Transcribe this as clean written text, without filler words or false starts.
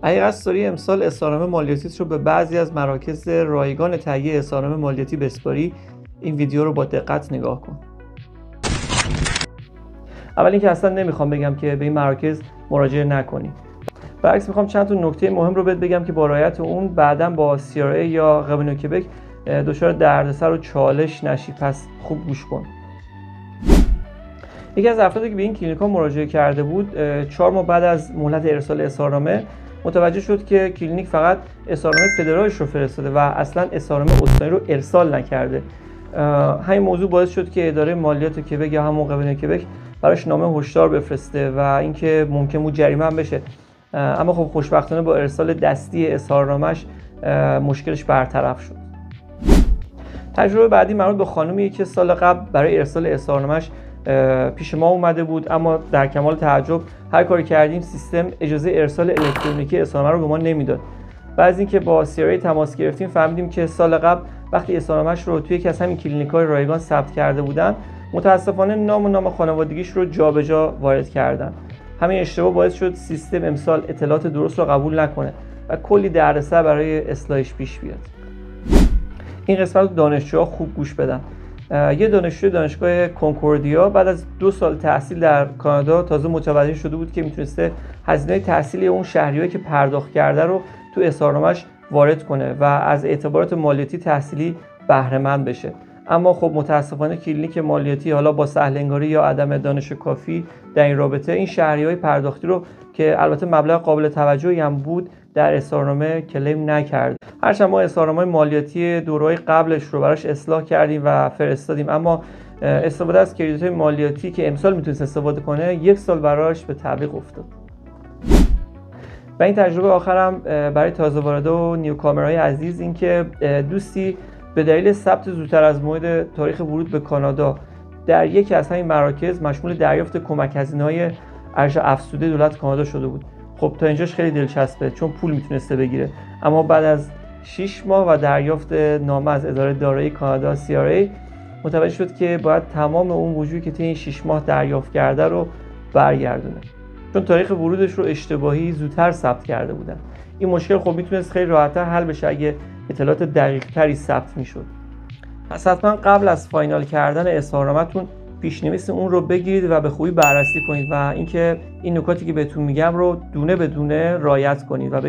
اگه قصد داری امسال اظهارنامه مالیاتیت رو به بعضی از مراکز رایگان تهیه اظهارنامه مالیاتی بسپاری، این ویدیو رو با دقت نگاه کن. اول اینکه اصلا نمیخوام بگم که به این مراکز مراجعه نکنی. برعکس میخوام چند تا نکته مهم رو بهت بگم که با رعایت اون بعداً با CRA یا قوانین کبک دچار دردسر و چالش نشی. پس خوب گوش کن. یکی از افرادی که به این کلینیک‌ها مراجعه کرده بود 4 ماه بعد از مهلت ارسال اظهارنامه متوجه شد که کلینیک فقط اظهارنامه فدرالش رو فرستاده و اصلا اظهارنامه استانی رو ارسال نکرده. همین موضوع باعث شد که اداره مالیات کبک یا همون قوانین کبک براش نامه هشدار بفرسته و اینکه ممکن بود جریمه هم بشه. اما خب خوشبختانه با ارسال دستی اظهارنامه‌اش مشکلش برطرف شد. تجربه بعدی مربوط به خانومیه که سال قبل برای ارسال اظهارنامه‌اش پیش ما اومده بود، اما در کمال تعجب هر کاری کردیم سیستم اجازه ارسال الکترونیکی اظهارنامه رو به ما نمیداد. بعد از اینکه با CRA تماس گرفتیم فهمیدیم که سال قبل وقتی اظهارنامه‌اش رو توی یکی از همین کلینیک‌های رایگان ثبت کرده بودن متاسفانه نام خانوادگیش رو جابجا وارد کردن. همین اشتباه باعث شد سیستم امسال اطلاعات درست رو قبول نکنه و کلی دردسر برای اصلاحش پیش بیاد. این قسمت رو دانشجوها خوب گوش بدن. یه دانشجوی دانشگاه کنکوردیا بعد از 2 سال تحصیل در کانادا تازه متوجه شده بود که میتونسته هزینه تحصیلی اون شهریه‌ای که پرداخت کرده رو تو اظهارنامه‌اش وارد کنه و از اعتبارات مالیاتی تحصیلی بهره مند بشه. اما خب متاسفانه کلینیک مالیاتی حالا با سهل‌انگاری یا عدم دانش کافی در این رابطه این شهریه‌های پرداختی رو که البته مبلغ قابل توجهی هم بود در اظهارنامه کلیم نکرد. هرچند ما اظهارنامه مالیاتی دوره‌های قبلش رو براش اصلاح کردیم و فرستادیم، اما استفاده از کردیت‌های مالیاتی که امسال میتونست استفاده کنه 1 سال براش به تعویق افتاد. و این تجربه آخرم برای تازه وارده و نیوکامرهای عزیز این که دوستی به دلیل ثبت زودتر از موعد تاریخ ورود به کانادا در یکی از همین مراکز مشمول دریافت کمک هزینه‌های ارزش افزوده دولت کانادا شده بود. خب تا اینجاش خیلی دلچسبه چون پول میتونسته بگیره، اما بعد از 6 ماه و دریافت نامه از اداره دارایی کانادا CRA متوجه شد که باید تمام اون وجودی که طی این 6 ماه دریافت کرده رو برگردونه، چون تاریخ ورودش رو اشتباهی زودتر ثبت کرده بودن. این مشکل خب میتونست خیلی راحت‌تر حل بشه اگه اطلاعات دقیق‌تری ثبت میشد. پس حتما قبل از فاینال کردن اظهارنامه‌تون پیش‌نویس اون رو بگیرید و به خوبی بررسی کنید و اینکه این نکاتی که بهتون میگم رو دونه به دونه رعایت کنید و